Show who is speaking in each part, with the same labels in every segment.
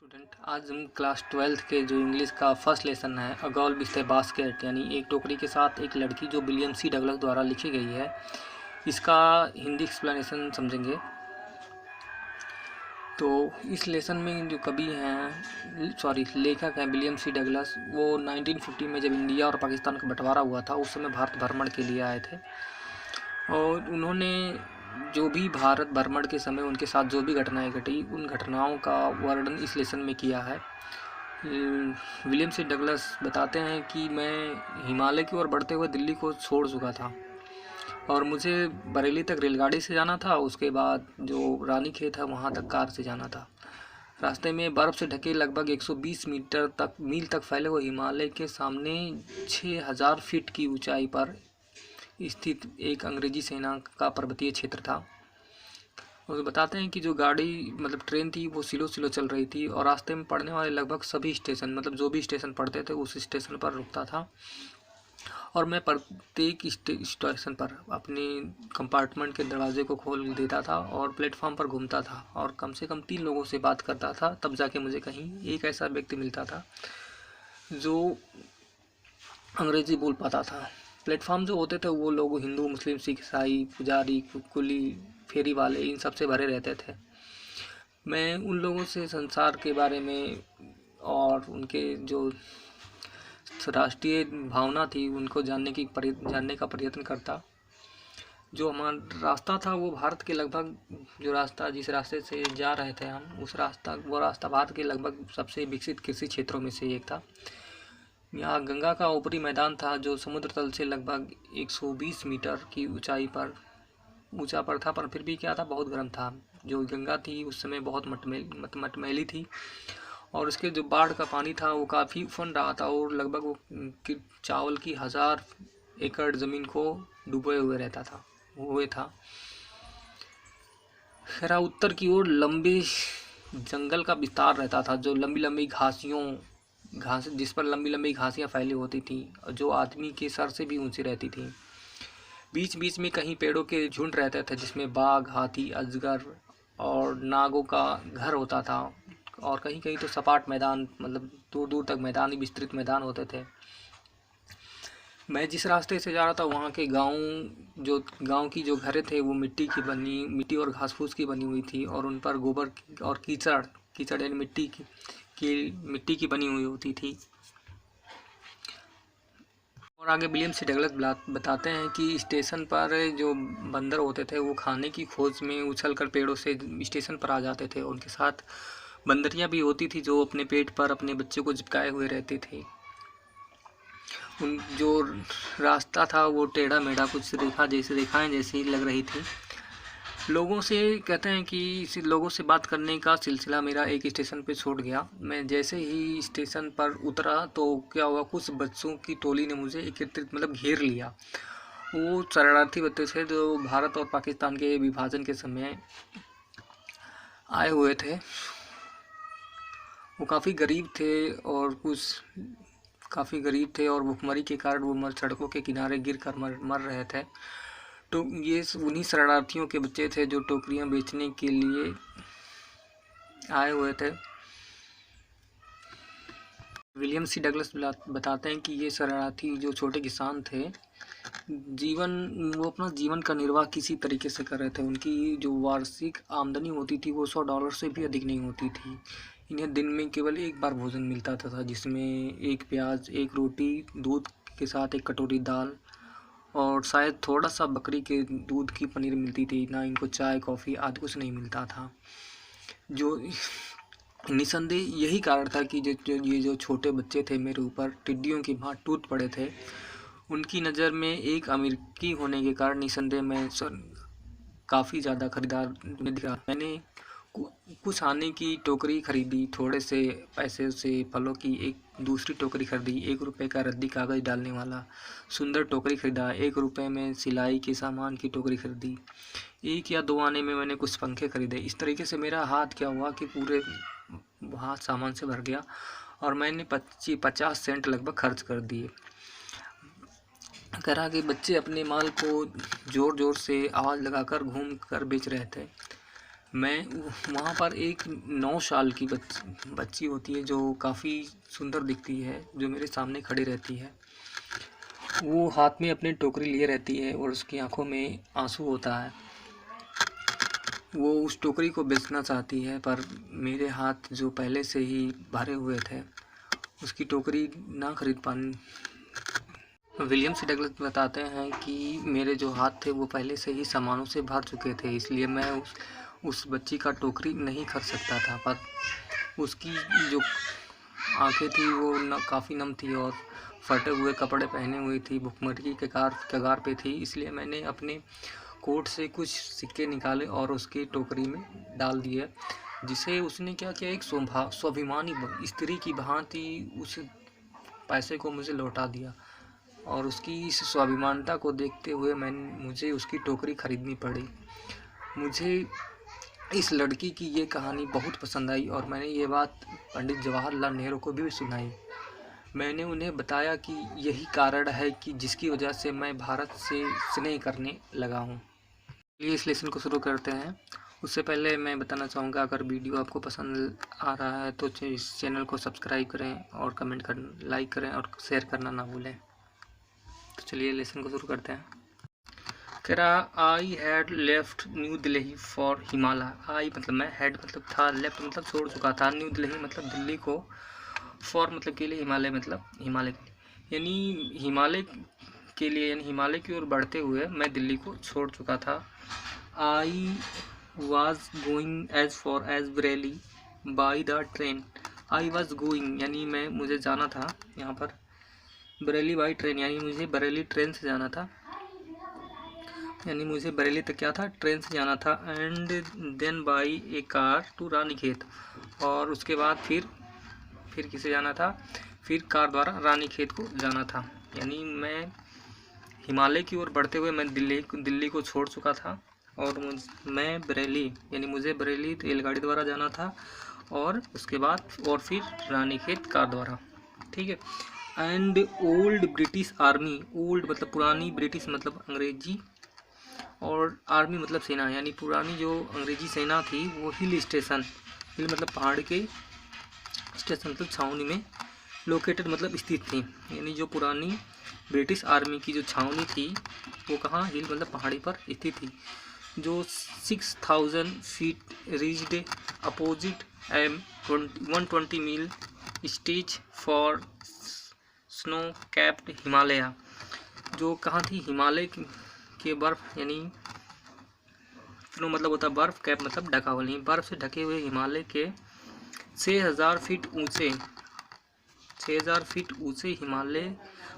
Speaker 1: Student, आज हम class 12th के जो इंग्लिश का फर्स्ट लेसन है a girl with A basket, यानी एक टोकरी के साथ एक लड़की, जो विलियम सी डगलस द्वारा लिखी गई है, इसका हिंदी एक्सप्लेनेशन समझेंगे। तो इस लेसन में जो कवि हैं लेखक हैं विलियम सी डगलस, वो 1950 में जब इंडिया और पाकिस्तान का बंटवारा हुआ था उस समय भारत भ्रमण के लिए आए थे। और उन्होंने जो भी भारत भ्रमण के समय उनके साथ जो भी घटनाएं घटी, उन घटनाओं का वर्णन इस लेसन में किया है। विलियम सी डगलस बताते हैं कि मैं हिमालय की ओर बढ़ते हुए दिल्ली को छोड़ चुका था और मुझे बरेली तक रेलगाड़ी से जाना था। उसके बाद जो रानीखेत है वहाँ तक कार से जाना था। रास्ते में बर्फ़ से ढके लगभग 120 मील तक फैले हुए हिमालय के सामने 6000 फीट की ऊंचाई पर स्थित एक अंग्रेजी सेना का पर्वतीय क्षेत्र था। और बताते हैं कि जो गाड़ी ट्रेन थी वो स्लो स्लो चल रही थी और रास्ते में पड़ने वाले लगभग सभी स्टेशन जो भी स्टेशन पड़ते थे उस स्टेशन पर रुकता था। और मैं प्रत्येक स्टेशन पर अपने कंपार्टमेंट के दरवाजे को खोल देता था और प्लेटफॉर्म पर घूमता था और कम से कम 3 लोगों से बात करता था, तब जाके मुझे कहीं एक ऐसा व्यक्ति मिलता था जो अंग्रेज़ी बोल पाता था। प्लेटफॉर्म जो होते थे वो लोग हिंदू, मुस्लिम, सिख, ईसाई, पुजारी, कुली, फेरी वाले, इन सब से भरे रहते थे। मैं उन लोगों से संसार के बारे में और उनके जो राष्ट्रीय भावना थी उनको जानने का प्रयत्न करता। जो हमारा रास्ता था वो भारत के लगभग जिस रास्ते से जा रहे थे हम, वो रास्ता भारत के लगभग सबसे विकसित कृषि क्षेत्रों में से एक था। यहाँ गंगा का ऊपरी मैदान था जो समुद्र तल से लगभग 120 मीटर की ऊंचा पर था, पर फिर भी क्या था, बहुत गर्म था। जो गंगा थी उस समय बहुत मटमैली थी और उसके जो बाढ़ का पानी था वो काफ़ी उफन रहा था और लगभग वो चावल की 1000 एकड़ ज़मीन को डूबे हुए था। खैरा उत्तर की ओर लंबे जंगल का विस्तार रहता था, जो जिस पर लंबी लंबी घासियाँ फैली होती थी और जो आदमी के सर से भी ऊंची रहती थी। बीच बीच में कहीं पेड़ों के झुंड रहते थे जिसमें बाघ, हाथी, अजगर और नागों का घर होता था। और कहीं कहीं तो सपाट मैदान, दूर दूर तक विस्तृत मैदान होते थे। मैं जिस रास्ते से जा रहा था वहाँ के गांव की जो घरें थे वो मिट्टी और घास फूस की बनी हुई थी और उन पर गोबर और कीचड़ यानी मिट्टी की बनी हुई होती थी। और आगे विलियम सी डगलस बताते हैं कि स्टेशन पर जो बंदर होते थे वो खाने की खोज में उछलकर पेड़ों से स्टेशन पर आ जाते थे। उनके साथ बंदरियां भी होती थी जो अपने पेट पर अपने बच्चे को चिपकाए हुए रहती थी। जो रास्ता था वो टेढ़ा मेढ़ा, कुछ रेखाएं जैसी लग रही थी। लोगों से बात करने का सिलसिला मेरा एक स्टेशन पे छूट गया। मैं जैसे ही स्टेशन पर उतरा तो क्या हुआ, कुछ बच्चों की टोली ने मुझे एकत्रित घेर लिया। वो शरणार्थी बच्चे थे जो भारत और पाकिस्तान के विभाजन के समय आए हुए थे। वो काफ़ी गरीब थे और भुखमरी के कारण वो सड़कों के किनारे गिर कर मर रहे थे। तो ये उन्हीं शरणार्थियों के बच्चे थे जो टोकरियां बेचने के लिए आए हुए थे। विलियम सी डगलस बताते हैं कि ये शरणार्थी जो छोटे किसान थे, वो अपना जीवन का निर्वाह किसी तरीके से कर रहे थे। उनकी जो वार्षिक आमदनी होती थी वो $100 से भी अधिक नहीं होती थी। इन्हें दिन में केवल एक बार भोजन मिलता था जिसमें एक प्याज, एक रोटी, दूध के साथ एक कटोरी दाल और शायद थोड़ा सा बकरी के दूध की पनीर मिलती थी। ना इनको चाय, कॉफ़ी आदि कुछ नहीं मिलता था। जो निसंदेह यही कारण था कि ये जो छोटे बच्चे थे मेरे ऊपर टिड्डियों की भांति टूट पड़े थे। उनकी नज़र में एक अमेरिकी होने के कारण निसंदेह मैं काफ़ी ज़्यादा खरीदार दिखा। मैंने कुछ आने की टोकरी खरीदी, थोड़े से पैसे से फलों की एक दूसरी टोकरी खरीदी, ₹1 का रद्दी कागज़ डालने वाला सुंदर टोकरी खरीदा, ₹1 में सिलाई के सामान की टोकरी खरीदी। 1 या 2 आने में मैंने कुछ पंखे खरीदे। इस तरीके से मेरा हाथ क्या हुआ कि पूरे हाथ सामान से भर गया और मैंने 50 सेंट लगभग खर्च कर दिए। कह रहा कि बच्चे अपने माल को ज़ोर ज़ोर से आवाज़ लगाकर घूम कर बेच रहे थे। मैं वहाँ पर एक 9 साल की बच्ची होती है जो काफ़ी सुंदर दिखती है, जो मेरे सामने खड़ी रहती है। वो हाथ में अपनी टोकरी लिए रहती है और उसकी आंखों में आंसू होता है। वो उस टोकरी को बेचना चाहती है, पर मेरे हाथ जो पहले से ही भरे हुए थे, उसकी टोकरी ना खरीद पाने। विलियम सी डगलस बताते हैं कि मेरे जो हाथ थे वो पहले से ही सामानों से भर चुके थे, इसलिए मैं उस बच्ची का टोकरी नहीं खरीद सकता था। पर उसकी जो आंखें थी वो काफ़ी नम थी और फटे हुए कपड़े पहने हुई थी, भुखमरी के कगार पे थी, इसलिए मैंने अपने कोट से कुछ सिक्के निकाले और उसकी टोकरी में डाल दिए, जिसे उसने क्या किया, एक स्वाभिमानी स्त्री की भांति उस पैसे को मुझे लौटा दिया। और उसकी इस स्वाभिमानता को देखते हुए मुझे उसकी टोकरी खरीदनी पड़ी। मुझे इस लड़की की ये कहानी बहुत पसंद आई और मैंने ये बात पंडित जवाहरलाल नेहरू को भी सुनाई। मैंने उन्हें बताया कि यही कारण है कि जिसकी वजह से मैं भारत से स्नेह करने लगा हूँ। चलिए इस लेसन को शुरू करते हैं। उससे पहले मैं बताना चाहूँगा, अगर वीडियो आपको पसंद आ रहा है तो इस चैनल को सब्सक्राइब करें और कमेंट कर लाइक करें और शेयर करना ना भूलें। तो चलिए लेसन को शुरू करते हैं। कह रहा, I had left New Delhi for Himalaya. I मतलब मैं, हैड मतलब था, लेफ्ट मतलब छोड़ चुका था, न्यू दिल्ली मतलब दिल्ली को, फॉर मतलब के लिए, हिमालय मतलब हिमालय के लिए, यानी हिमालय के लिए, यानी हिमालय की ओर बढ़ते हुए मैं दिल्ली को छोड़ चुका था। I was going as far as Bareilly by the train. I was going यानी मुझे जाना था यहाँ पर, बरेली बाई ट्रेन यानी मुझे बरेली ट्रेन से जाना था, यानी मुझे बरेली तक क्या था, ट्रेन से जाना था। And then by a car to Ranikhet, और उसके बाद फिर किसे जाना था, फिर कार द्वारा रानीखेत को जाना था। यानी मैं हिमालय की ओर बढ़ते हुए मैं दिल्ली को छोड़ चुका था और मैं बरेली, यानी मुझे बरेली रेलगाड़ी द्वारा जाना था और उसके बाद और फिर रानीखेत कार द्वारा। ठीक है। And old British army, old मतलब पुरानी, ब्रिटिश मतलब अंग्रेजी, और आर्मी मतलब सेना, यानी पुरानी जो अंग्रेजी सेना थी वो हिल स्टेशन, हिल मतलब पहाड़ के, स्टेशन मतलब छावनी में, लोकेटेड मतलब स्थित थी। यानी जो पुरानी ब्रिटिश आर्मी की जो छावनी थी वो कहाँ, हिल मतलब पहाड़ी पर स्थित थी, जो 6000 feet reached opposite an 120 mile stage for snow capped Himalaya, जो कहाँ थी, हिमालय के बर्फ, यानी स्नो मतलब होता है बर्फ, कैप मतलब ढका हुआ, नहीं, बर्फ से ढके हुए हिमालय के 6000 फीट ऊंचे, 6000 फीट ऊंचे हिमालय,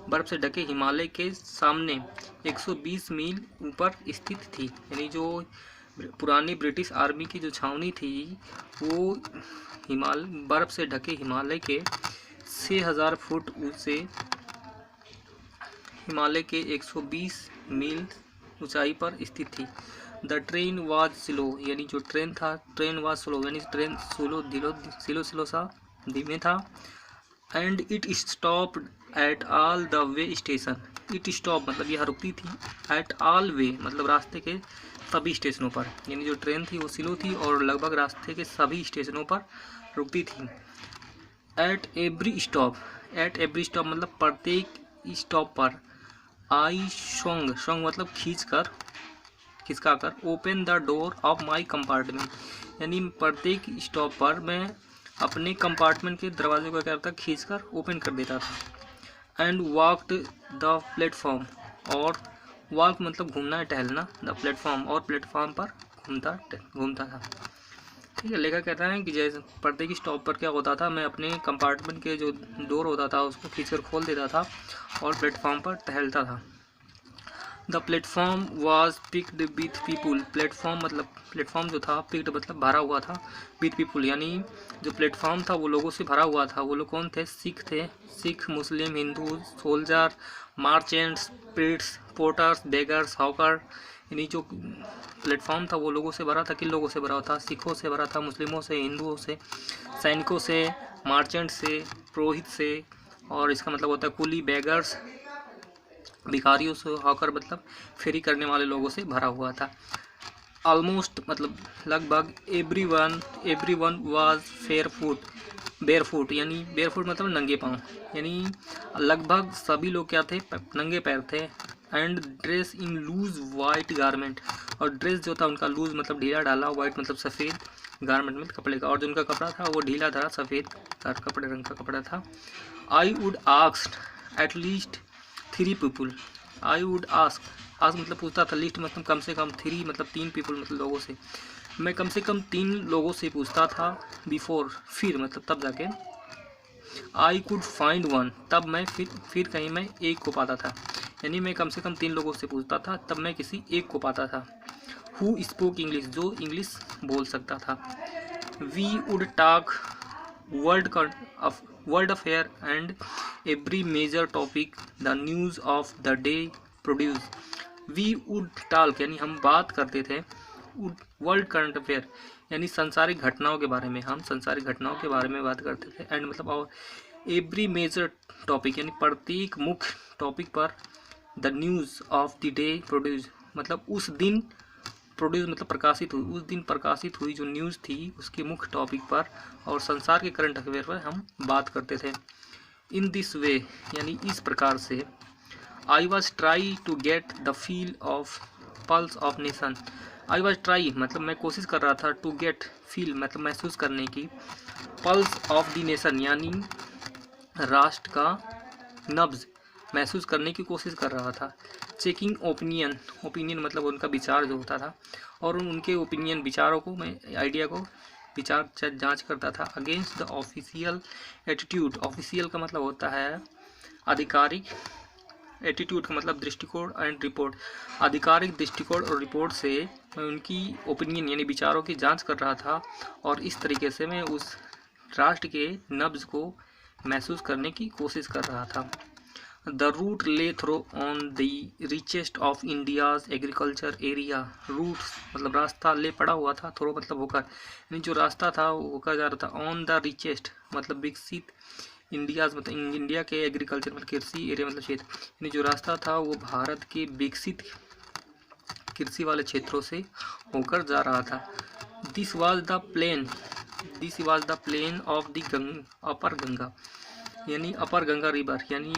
Speaker 1: बर्फ से ढके हिमालय के सामने 120 मील ऊपर स्थित थी। यानी जो पुरानी ब्रिटिश आर्मी की जो छावनी थी वो बर्फ से ढके हिमालय के 6000 फुट ऊंचे हिमालय के 120 मील ऊंचाई पर स्थित थी। द ट्रेन वाज स्लो, यानी जो ट्रेन था, ट्रेन वाज स्लो यानी ट्रेन स्लो सा धीमे था। And it stopped at all the way station, it stop मतलब यह रुकती थी, एट ऑल वे मतलब रास्ते के सभी स्टेशनों पर, यानी जो ट्रेन थी वो स्लो थी और लगभग रास्ते के सभी स्टेशनों पर रुकती थी। एट एवरी स्टॉप मतलब प्रत्येक स्टॉप पर। आई शोंग मतलब खिसकाकर, open the door of my compartment, यानी प्रत्येक स्टॉप पर मैं अपने कंपार्टमेंट के दरवाजे को क्या करता, खींचकर ओपन कर देता था। एंड वॉकड द प्लेटफॉर्म, और वॉक मतलब घूमना है, टहलना, द प्लेटफॉर्म और प्लेटफॉर्म पर घूमता था। ठीक है। लेखक कहता है कि जैसे प्रत्येक स्टॉप पर क्या होता था, मैं अपने कंपार्टमेंट के जो डोर होता था उसको खींचकर खोल देता था और प्लेटफॉर्म पर टहलता था। The platform was picked with people, platform जो था, पिक्ड मतलब भरा हुआ था, विथ पीपुल यानी जो प्लेटफॉर्म था वो लोगों से भरा हुआ था। वो लोग कौन थे, Sikh, Muslim, Hindu, soldier, merchants, priests, porters, beggars, hawker, यानी जो प्लेटफॉर्म था वो लोगों से भरा था। किन लोगों से भरा था, सिखों से भरा था, मुस्लिमों से, हिंदुओं से, सैनिकों से, मार्चेंट से, पुरोहित से, और इसका मतलब होता है कुली, बेगर्स, भिखारियों से, हॉकर मतलब फेरी करने वाले लोगों से भरा हुआ था। ऑलमोस्ट मतलब लगभग एवरी वन वाज बेयरफुट यानी बेयरफुट मतलब नंगे पाँव, यानी लगभग सभी लोग क्या थे, नंगे पैर थे। And dress in loose white garment, और ड्रेस जो था उनका लूज मतलब ढीला ढाला, वाइट मतलब सफ़ेद, गारमेंट में कपड़े का, और जो उनका कपड़ा था वो ढीला ढाला सफ़ेद कपड़े रंग का कपड़ा था। I would asked at least 3 people, I would ask मतलब पूछता था, लिस्ट मतलब कम से कम 3 मतलब 3 पीपल मतलब लोगों से, मैं कम से कम 3 लोगों से पूछता था। बिफोर फिर मतलब तब जाके, आई कुड फाइंड वन तब मैं फिर कहीं मैं एक को पाता था, यानी मैं कम से कम 3 लोगों से पूछता था तब मैं किसी एक को पाता था। हु स्पोक इंग्लिश, जो इंग्लिश बोल सकता था। We would talk world affair and every major topic the news of the day produce. We would talk यानी हम बात करते थे, वर्ल्ड करंट अफेयर यानी संसारिक घटनाओं के बारे में, हम संसारिक घटनाओं के बारे में बात करते थे। एंड मतलब और एवरी मेजर टॉपिक यानी प्रत्येक मुख्य टॉपिक पर, the news of the day produce मतलब उस दिन प्रोड्यूस मतलब प्रकाशित हुई, उस दिन प्रकाशित हुई जो न्यूज़ थी उसके मुख्य टॉपिक पर और संसार के करंट अफेयर पर हम बात करते थे। इन दिस वे यानी इस प्रकार से, I was try to get the feel of pulse of nation. I was try मतलब मैं कोशिश कर रहा था, टू गेट फील मतलब महसूस करने की, पल्स ऑफ द नेशन यानी राष्ट्र का नब्ज महसूस करने की कोशिश कर रहा था। चेकिंग ओपिनियन मतलब उनका विचार जो होता था, और उनके ओपिनियन विचारों को मैं आइडिया को विचार जांच करता था। Against the official attitude, official का मतलब होता है आधिकारिक, एटीट्यूड का मतलब दृष्टिकोण, एंड रिपोर्ट आधिकारिक दृष्टिकोण और रिपोर्ट से मैं उनकी ओपिनियन यानी विचारों की जांच कर रहा था, और इस तरीके से मैं उस राष्ट्र के नब्ज को महसूस करने की कोशिश कर रहा था। The route lay through on the richest of India's agriculture area. Route मतलब रास्ता, ले पड़ा हुआ था, थ्रो मतलब होकर, यानी जो रास्ता था वो होकर जा रहा था। ऑन द रिचेस्ट मतलब विकसित, इंडियाज मतलब इंडिया के एग्रीकल्चर मतलब कृषि एरिया मतलब क्षेत्र, यानी जो रास्ता था वो भारत के विकसित कृषि वाले क्षेत्रों से होकर जा रहा था। This was the plain of the upper Ganga, यानी अपर गंगा रिवर यानी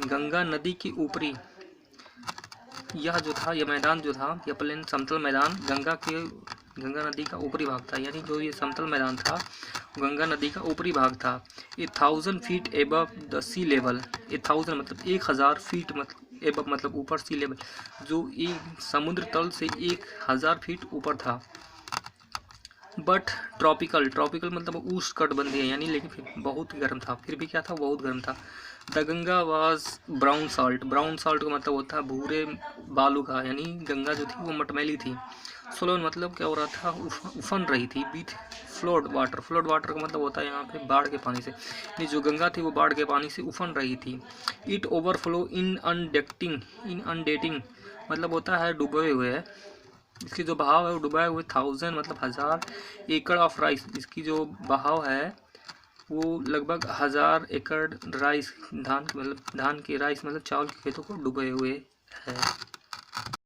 Speaker 1: गंगा नदी के ऊपरी, यह जो था, यह मैदान जो था, यह प्लेन समतल मैदान गंगा नदी का ऊपरी भाग था, यानी जो ये समतल मैदान था गंगा नदी का ऊपरी भाग था। 1000 feet above the sea level, 1000 मतलब 1000 फीट मतलब एबव मतलब ऊपर, सी लेवल जो एक समुद्र तल से 1000 फीट ऊपर था। बट ट्रॉपिकल मतलब उष्णकटिबंधीय यानी, लेकिन फिर बहुत गर्म था, फिर भी क्या था, बहुत गर्म था। The Ganga was brown salt का मतलब होता है भूरे बालू का, यानी गंगा जो थी वो मटमैली थी। सोलन मतलब क्या हो रहा था, उफन रही थी। विथ फ्लोड वाटर का मतलब होता है यहाँ पे बाढ़ के पानी से, यानी जो गंगा थी वो बाढ़ के पानी से उफन रही थी। इट ओवरफ्लो इन अनडेटिंग मतलब होता है डूबे हुए है, इसकी जो बहाव है वो डुबाए हुए 1000 मतलब 1000 एकड़ ऑफ राइस, इसकी जो बहाव है वो लगभग 1000 एकड़ राइस, धान के राइस मतलब चावल के खेतों को डुबे हुए है।